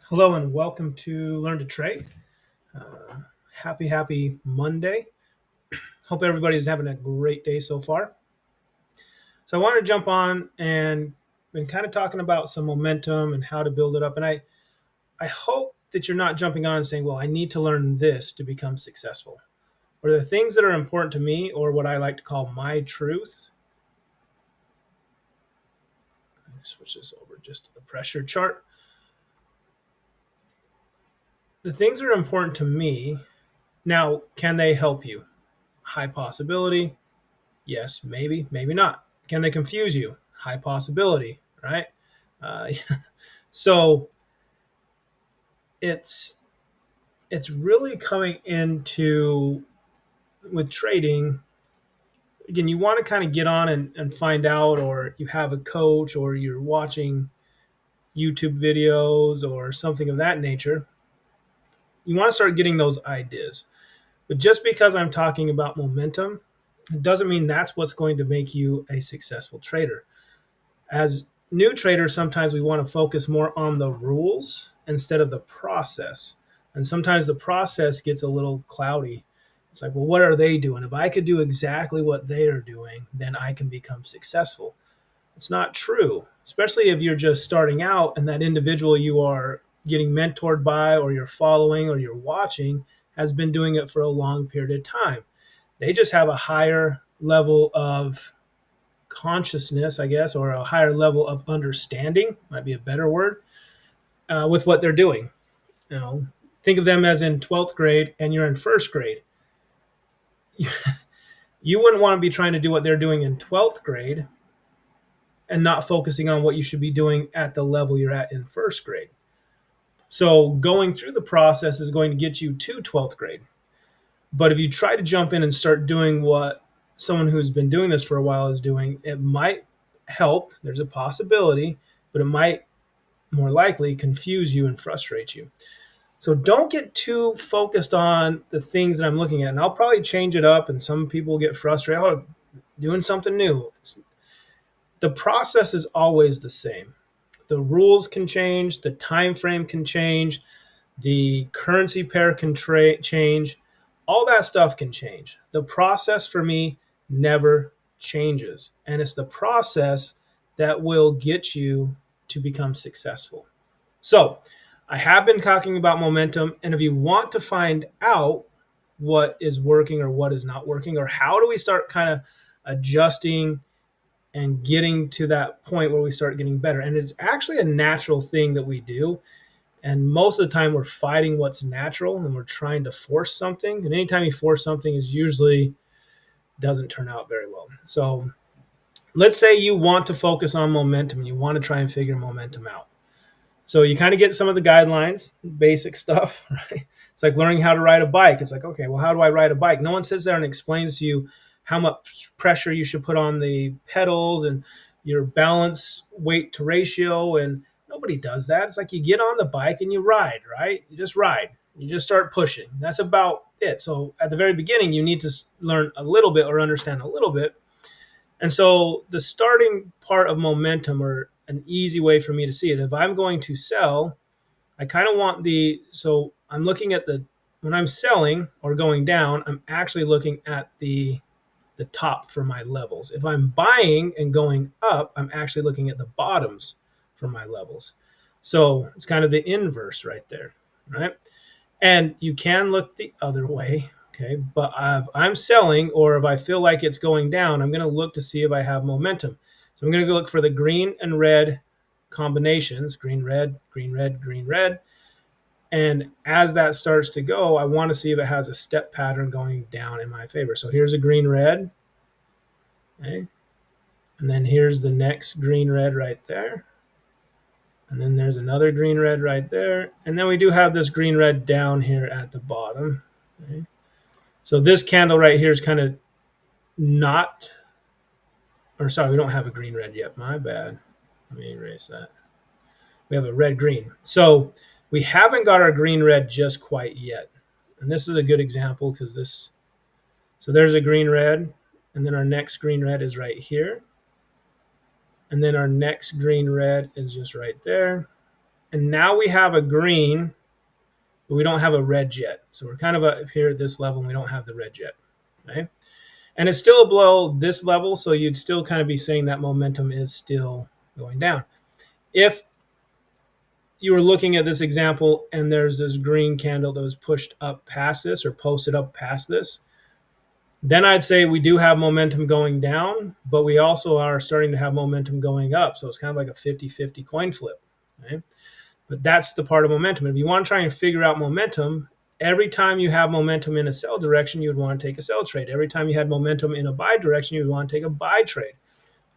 Hello and welcome to Learn to Trade. Happy Monday. Hope everybody's having a great day so far. So I want to jump on and been kind of talking about some momentum and how to build it up. And I hope that you're not jumping on and saying, well, I need to learn this to become successful. Or the things that are important to me, or what I like to call my truth. Switch this over just to the pressure chart. The things that are important to me, now, can they help you? High possibility. Yes, maybe not. Can they confuse you? High possibility, right? Uh, so it's it's really coming into with trading. Again, you want to kind of get on and find out, or you have a coach, or you're watching YouTube videos or something of that nature. You want to start getting those ideas. But just because I'm talking about momentum, it doesn't mean that's what's going to make you a successful trader. As new traders, sometimes we want to focus more on the rules instead of the process. And sometimes the process gets a little cloudy. It's like, well, what are they doing? If I could do exactly what they are doing, then I can become successful. It's not true, especially if you're just starting out and that individual you are getting mentored by, or you're following, or you're watching has been doing it for a long period of time. They just have a higher level of consciousness, I guess, or a higher level of understanding, might be a better word, with what they're doing. You know, think of them as in 12th grade and you're in first grade. You wouldn't want to be trying to do what they're doing in 12th grade and not focusing on what you should be doing at the level you're at in first grade. So going through the process is going to get you to 12th grade. But if you try to jump in and start doing what someone who's been doing this for a while is doing, it might help. There's a possibility, but it might more likely confuse you and frustrate you. So don't get too focused on the things that I'm looking at. And I'll probably change it up, and some people get frustrated. Oh, doing something new. The process is always the same. The rules can change, the time frame can change, the currency pair can change. All that stuff can change. The process for me never changes. And it's the process that will get you to become successful. So I have been talking about momentum. And if you want to find out what is working or what is not working, or how do we start kind of adjusting and getting to that point where we start getting better, and it's actually a natural thing that we do. And most of the time, we're fighting what's natural and we're trying to force something. And anytime you force something, is usually doesn't turn out very well. So let's say you want to focus on momentum and you want to try and figure momentum out. So you kind of get some of the guidelines, basic stuff, right? It's like learning how to ride a bike. It's like, okay, well, how do I ride a bike? No one sits there and explains to you how much pressure you should put on the pedals and your balance weight to ratio. And nobody does that. It's like you get on the bike and you ride, right? You just ride. You just start pushing. That's about it. So at the very beginning, you need to learn a little bit or understand a little bit. And so the starting part of momentum, or an easy way for me to see it, if I'm going to sell, I kind of want so I'm looking at when I'm selling or going down, I'm actually looking at the top for my levels. If I'm buying and going up, I'm actually looking at the bottoms for my levels. So it's kind of the inverse right there, right? And you can look the other way, okay? But if I'm selling, or if I feel like it's going down, I'm going to look to see if I have momentum. So I'm going to go look for the green and red combinations, green, red, green, red, green, red. And as that starts to go, I want to see if it has a step pattern going down in my favor. So here's a green, red, okay? And then here's the next green, red right there. And then there's another green, red right there. And then we do have this green, red down here at the bottom. Okay. So this candle right here is kind of not, or sorry, we don't have a green, red yet. My bad. Let me erase that. We have a red, green. So we haven't got our green, red just quite yet. And this is a good example because so there's a green, red. And then our next green, red is right here. And then our next green, red is just right there. And now we have a green, but we don't have a red yet. So we're kind of up here at this level and we don't have the red yet. Okay. And it's still below this level, so you'd still kind of be saying that momentum is still going down. If you were looking at this example and there's this green candle that was pushed up past this or posted up past this, then I'd say we do have momentum going down, but we also are starting to have momentum going up. So it's kind of like a 50-50 coin flip. Okay? But that's the part of momentum. If you want to try and figure out momentum, every time you have momentum in a sell direction, you would want to take a sell trade. Every time you had momentum in a buy direction, you would want to take a buy trade.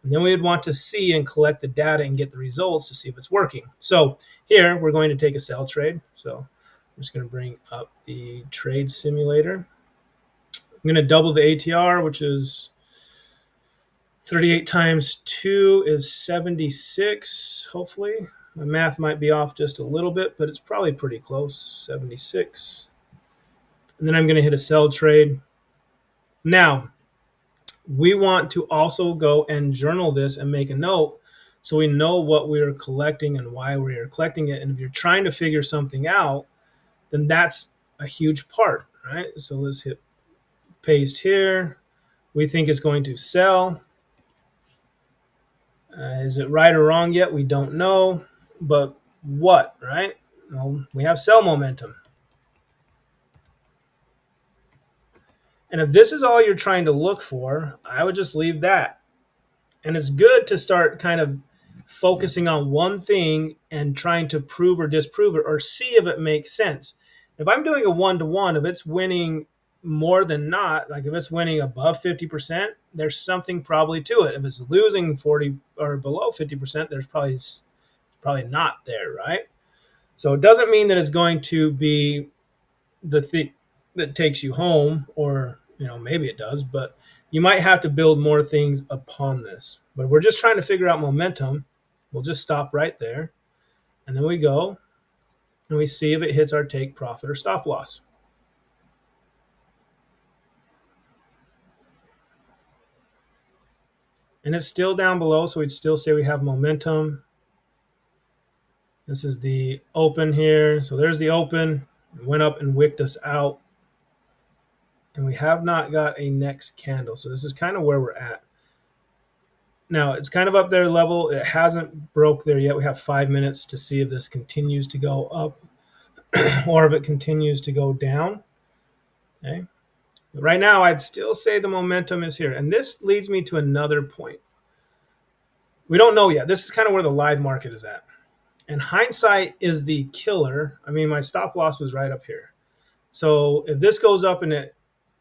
And then we would want to see and collect the data and get the results to see if it's working. So here we're going to take a sell trade. So I'm just going to bring up the trade simulator. I'm going to double the ATR, which is 38 times 2 is 76, hopefully. My math might be off just a little bit, but it's probably pretty close, 76. And then I'm going to hit a sell trade. Now, we want to also go and journal this and make a note so we know what we are collecting and why we are collecting it. And if you're trying to figure something out, then that's a huge part, right? So let's hit paste here. We think it's going to sell. Is it right or wrong yet? We don't know. But what, right? Well, we have sell momentum. And if this is all you're trying to look for, I would just leave that. And it's good to start kind of focusing on one thing and trying to prove or disprove it or see if it makes sense. If I'm doing a one-to-one, if it's winning more than not, like if it's winning above 50%, there's something probably to it. If it's losing 40 or below 50%, there's probably not there, right? So it doesn't mean that it's going to be the thing that takes you home, or maybe it does, but you might have to build more things upon this. But if we're just trying to figure out momentum, we'll just stop right there, and then we go and we see if it hits our take profit or stop loss. And it's still down below, so we'd still say we have momentum. This is the open here. So there's the open. It went up and wicked us out. And we have not got a next candle. So this is kind of where we're at. Now, it's kind of up there level. It hasn't broke there yet. We have 5 minutes to see if this continues to go up or if it continues to go down. Okay. But right now, I'd still say the momentum is here. And this leads me to another point. We don't know yet. This is kind of where the live market is at. And hindsight is the killer. I mean, my stop loss was right up here. So if this goes up and it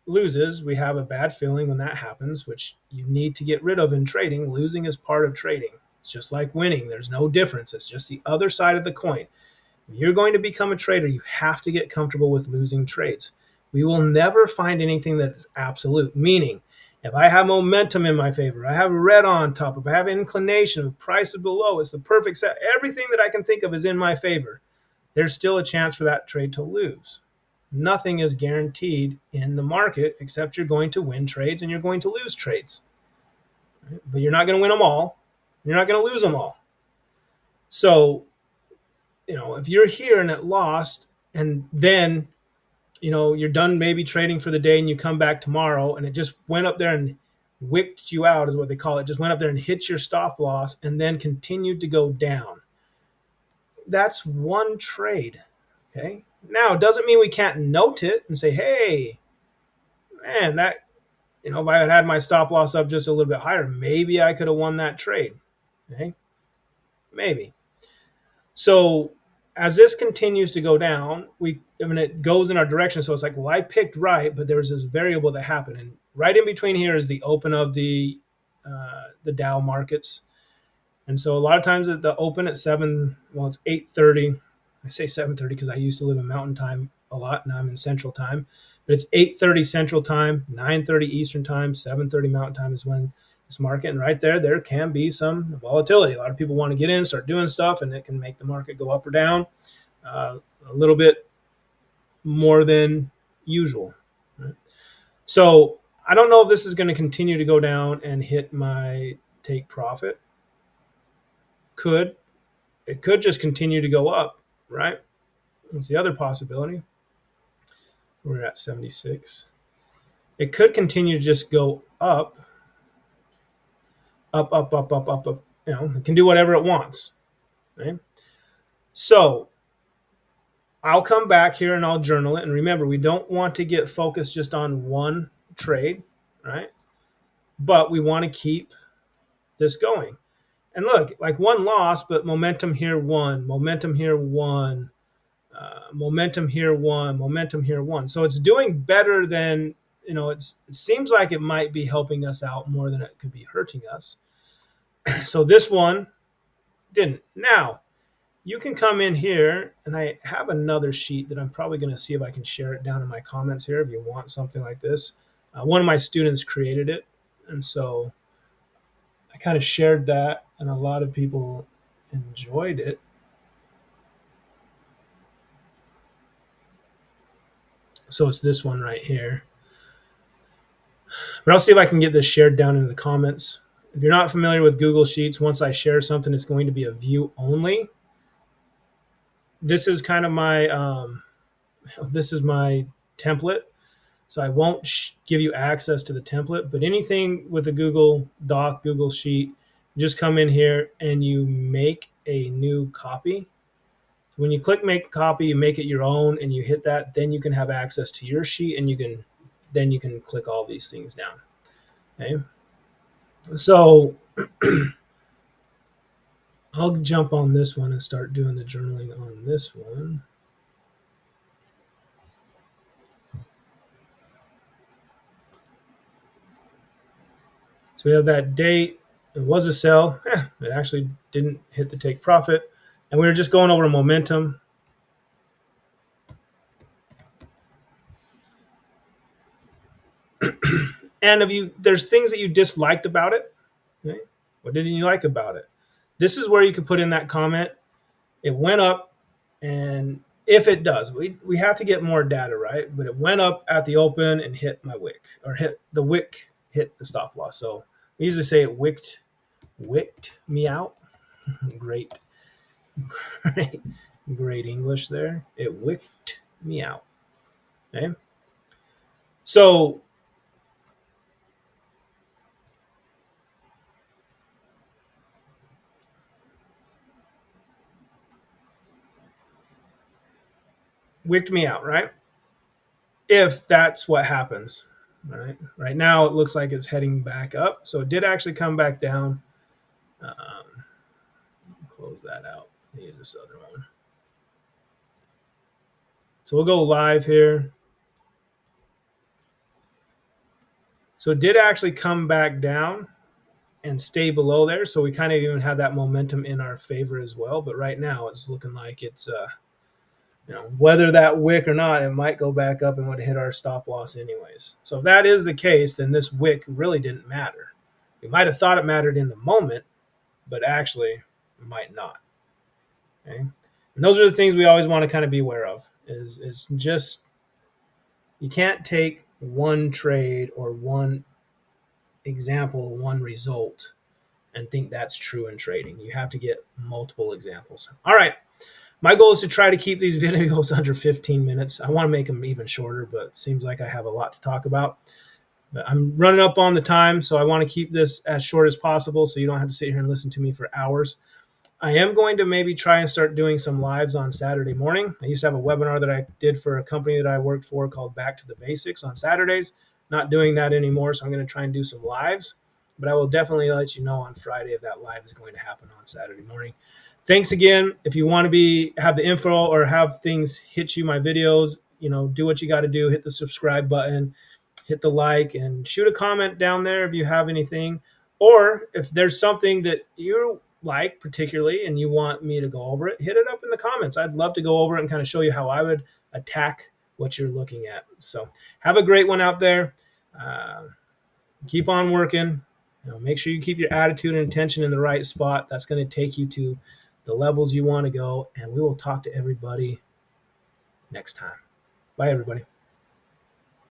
loses, we have a bad feeling when that happens, which you need to get rid of in trading. Losing is part of trading. It's just like winning. There's no difference. It's just the other side of the coin. If you're going to become a trader, you have to get comfortable with losing trades. We will never find anything that is absolute, meaning if I have momentum in my favor, I have red on top, if I have inclination, if price is below, it's the perfect set, everything that I can think of is in my favor, there's still a chance for that trade to lose. Nothing is guaranteed in the market except you're going to win trades and you're going to lose trades. Right? But you're not going to win them all. You're not going to lose them all. So, if you're here and it lost and then, you're done maybe trading for the day and you come back tomorrow and it just went up there and wicked you out is what they call it. Just went up there and hit your stop loss and then continued to go down. That's one trade. Okay. Now, it doesn't mean we can't note it and say, hey, man, that, if I had my stop loss up just a little bit higher, maybe I could have won that trade. Okay. Maybe. So as this continues to go down, it goes in our direction. So it's like, well, I picked right, but there was this variable that happened. And right in between here is the open of the Dow markets. And so a lot of times at the open at it's 8:30. I say 7:30 because I used to live in Mountain Time a lot. Now I'm in Central Time. But it's 8:30 Central Time, 9:30 Eastern Time, 7:30 Mountain Time is when this market. And right there can be some volatility. A lot of people want to get in, start doing stuff, and it can make the market go up or down a little bit more than usual. Right? So I don't know if this is going to continue to go down and hit my take profit. Could. it could just continue to go up, right? That's the other possibility. We're at 76. It could continue to just go up, up, up, up, up, up, up. You know, it can do whatever it wants, right? So I'll come back here and I'll journal it. And remember, we don't want to get focused just on one trade, right? But we want to keep this going. And look, like one loss, but momentum here one, momentum here one, momentum here one, momentum here one. So it's doing better than, you know, it seems like it might be helping us out more than it could be hurting us. So this one didn't. Now, you can come in here, and I have another sheet that I'm probably going to see if I can share it down in my comments here if you want something like this. One of my students created it, and so I kind of shared that, and a lot of people enjoyed it. So it's this one right here. But I'll see if I can get this shared down into the comments. If you're not familiar with Google Sheets, once I share something, it's going to be a view only. This is kind of my template. So I won't give you access to the template, but anything with a Google Doc, Google Sheet, just come in here and you make a new copy. When you click make copy, you make it your own and you hit that, then you can have access to your sheet and you can click all these things down. Okay. So I'll jump on this one and start doing the journaling on this one. So we have that date. It was a sell. It actually didn't hit the take profit. And we were just going over momentum. And if there's things that you disliked about it, okay? What didn't you like about it? This is where you can put in that comment. It went up, and if it does, we have to get more data, right? But it went up at the open and hit my wick, or hit the stop loss. So we usually say it wicked me out. Great English there. It wicked me out. Okay. So wicked me out, right? If that's what happens, right now it looks like it's heading back up. So it did actually come back down. Close that out. Use this other one. So we'll go live here. So it did actually come back down and stay below there. So we kind of even had that momentum in our favor as well. But right now it's looking like it's, whether that wick or not, it might go back up and would hit our stop loss anyways. So if that is the case, then this wick really didn't matter. We might have thought it mattered in the moment, but actually it might not. Okay. And those are the things we always want to kind of be aware of is just, you can't take one trade or one example, one result, and think that's true in trading. You have to get multiple examples. All right. My goal is to try to keep these videos under 15 minutes. I want to make them even shorter, but it seems like I have a lot to talk about. But I'm running up on the time, so I want to keep this as short as possible so you don't have to sit here and listen to me for hours. I am going to maybe try and start doing some lives on Saturday morning. I used to have a webinar that I did for a company that I worked for called Back to the Basics on Saturdays. Not doing that anymore, so I'm going to try and do some lives. But I will definitely let you know on Friday if that live is going to happen on Saturday morning. Thanks again. If you want to have the info or have things hit you, my videos, do what you got to do. Hit the subscribe button, hit the like, and shoot a comment down there if you have anything. Or if there's something that you like particularly and you want me to go over it, hit it up in the comments. I'd love to go over it and kind of show you how I would attack what you're looking at. So have a great one out there. Keep on working. Make sure you keep your attitude and attention in the right spot. That's going to take you to the levels you want to go. And we will talk to everybody next time. Bye, everybody.